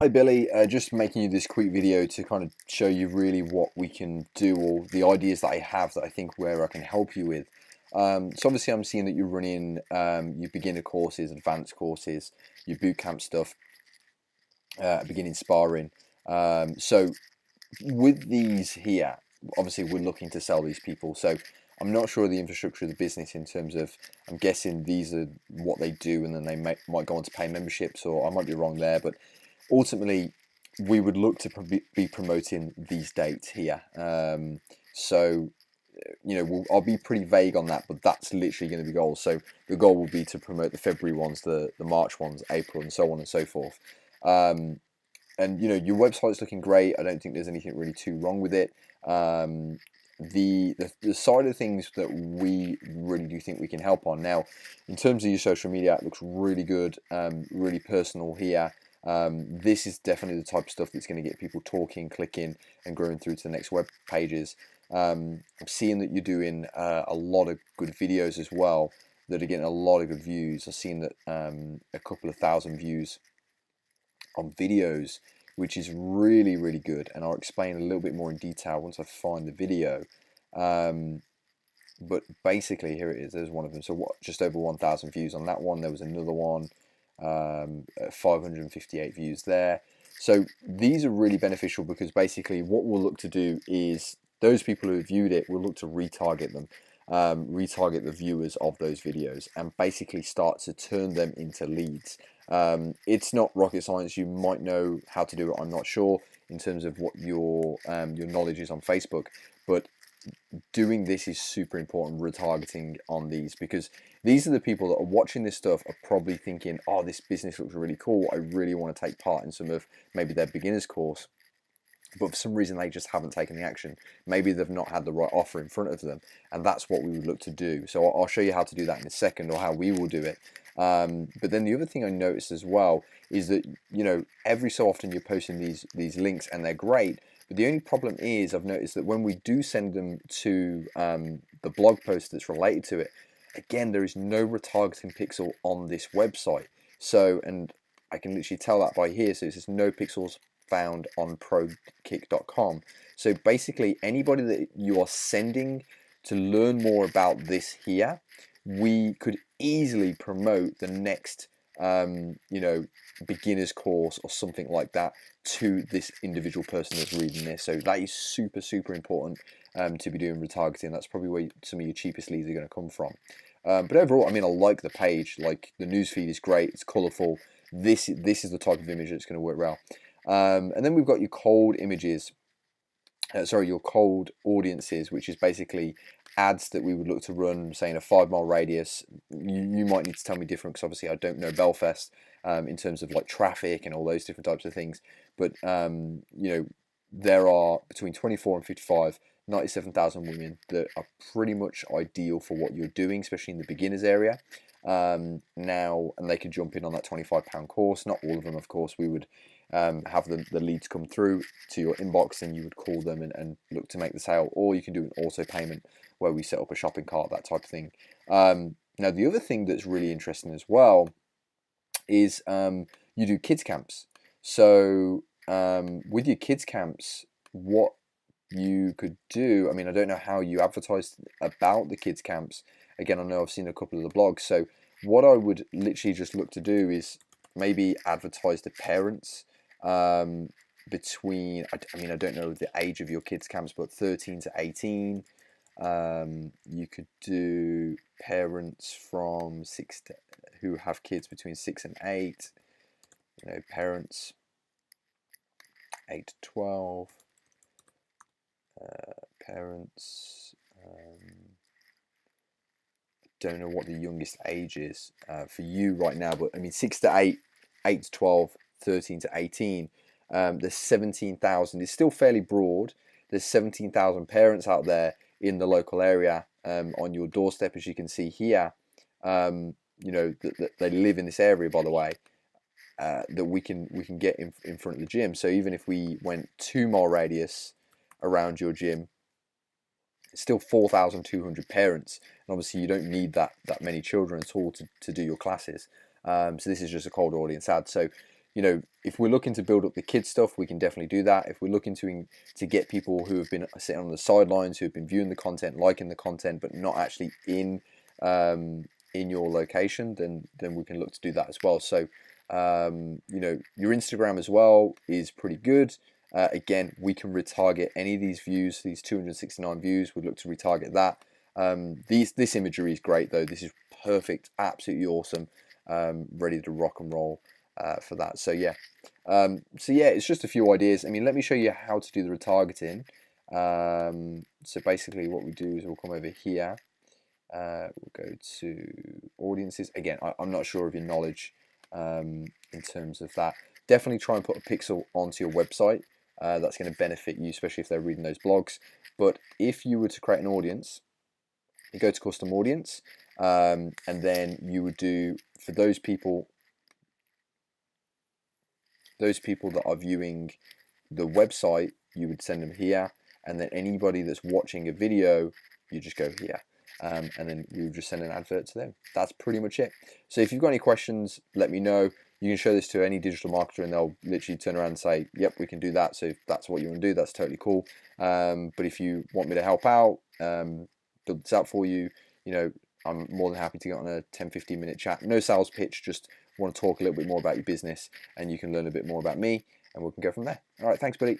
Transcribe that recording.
Hi Billy, just making you this quick video to kind of show you really what we can do, or the ideas that I have that I think where I can help you with. So obviously I'm seeing that you're running your beginner courses, advanced courses, your boot camp stuff, beginning sparring. So with these here, obviously we're looking to sell these people. So I'm not sure of the infrastructure of the business in terms of, I'm guessing these are what they do and then they might go on to pay memberships, or I might be wrong there, but ultimately we would look to be promoting these dates here. So I'll be pretty vague on that, but that's literally going to be the goal. So the goal will be to promote the February ones, the March ones, April, and so on and so forth. And your website's looking great. I don't think there's anything really too wrong with it. The side of things that we really do think we can help on now, in terms of your social media, it looks really good, really personal here. This is definitely the type of stuff that's going to get people talking, clicking, and growing through to the next web pages. I'm seeing that you're doing a lot of good videos as well that are getting a lot of good views. I've seen that a couple of thousand views on videos, which is really, really good. And I'll explain a little bit more in detail once I find the video. But basically, here it is. There's one of them. So what? Just over 1,000 views on that one. There was another one, 558 views there. So these are really beneficial because basically what we'll look to do is those people who have viewed it, we'll look to retarget them, retarget the viewers of those videos, and basically start to turn them into leads. It's not rocket science. You might know how to do it. I'm not sure in terms of what your knowledge is on Facebook, but doing this is super important, retargeting on these, because these are the people that are watching this stuff are probably thinking, oh, this business looks really cool, I really want to take part in some of maybe their beginner's course, but for some reason they just haven't taken the action. Maybe they've not had the right offer in front of them, and that's what we would look to do. So I'll show you how to do that in a second, or how we will do it. But then the other thing I noticed as well is that every so often you're posting these links and they're great, but the only problem is I've noticed that when we do send them to the blog post that's related to it, again, there is no retargeting pixel on this website. So, and I can literally tell that by here. So it says no pixels found on prokick.com. So basically, anybody that you are sending to learn more about this here, we could easily promote the next beginner's course or something like that to this individual person that's reading this. So that is super, super important to be doing retargeting. That's probably where some of your cheapest leads are going to come from. But overall, I mean, I like the page. Like, the newsfeed is great. It's colourful. This is the type of image that's going to work well. And then we've got your cold images. Your cold audiences, which is basically ads that we would look to run, say in a 5-mile radius. You might need to tell me different, because obviously I don't know Belfast in terms of like traffic and all those different types of things. But there are between 24 and 55, 97,000 women that are pretty much ideal for what you're doing, especially in the beginners area. Now, and they could jump in on that £25 course. Not all of them, of course. We would have the leads come through to your inbox, and you would call them and look to make the sale, or you can do an auto payment where we set up a shopping cart, that type of thing. Now, the other thing that's really interesting as well is you do kids camps. So with your kids camps, what you could do, I mean, I don't know how you advertise about the kids camps. Again, I know I've seen a couple of the blogs. So what I would literally just look to do is maybe advertise to parents between, I mean, I don't know the age of your kids camps, but 13 to 18. You could do parents from who have kids between 6 and 8. Parents 8 to 12. Parents. Don't know what the youngest age is for you right now, but I mean 6 to 8, 8 to 12, 13 to 18. There's 17,000. It's still fairly broad. There's 17,000 parents out there in the local area on your doorstep, as you can see here. That they live in this area, by the way, that we can get in front of the gym. So even if we went 2-mile radius around your gym, it's still 4,200 parents, and obviously you don't need that many children at all to do your classes. So this is just a cold audience ad. So you know, if we're looking to build up the kids stuff, we can definitely do that. If we're looking to get people who have been sitting on the sidelines, who have been viewing the content, liking the content, but not actually in your location, then we can look to do that as well. So you know, your Instagram as well is pretty good. Again, we can retarget any of these views, these 269 views. We'd look to retarget that. This imagery is great though. This is perfect, absolutely awesome, ready to rock and roll for that. So yeah, it's just a few ideas. I mean, let me show you how to do the retargeting. So basically, what we do is we'll come over here. We'll go to audiences. Again, I'm not sure of your knowledge in terms of that. Definitely try and put a pixel onto your website. That's going to benefit you, especially if they're reading those blogs. But if you were to create an audience, you go to custom audience, and then you would do, for those people that are viewing the website, you would send them here, and then anybody that's watching a video, you just go here. And then you would just send an advert to them. That's pretty much it. So if you've got any questions, let me know. You can show this to any digital marketer and they'll literally turn around and say, yep, we can do that. So if that's what you want to do, that's totally cool. But if you want me to help out, build this out for you, you know, I'm more than happy to get on a 10-15 minute chat. No sales pitch, just want to talk a little bit more about your business and you can learn a bit more about me and we can go from there. All right, thanks, buddy.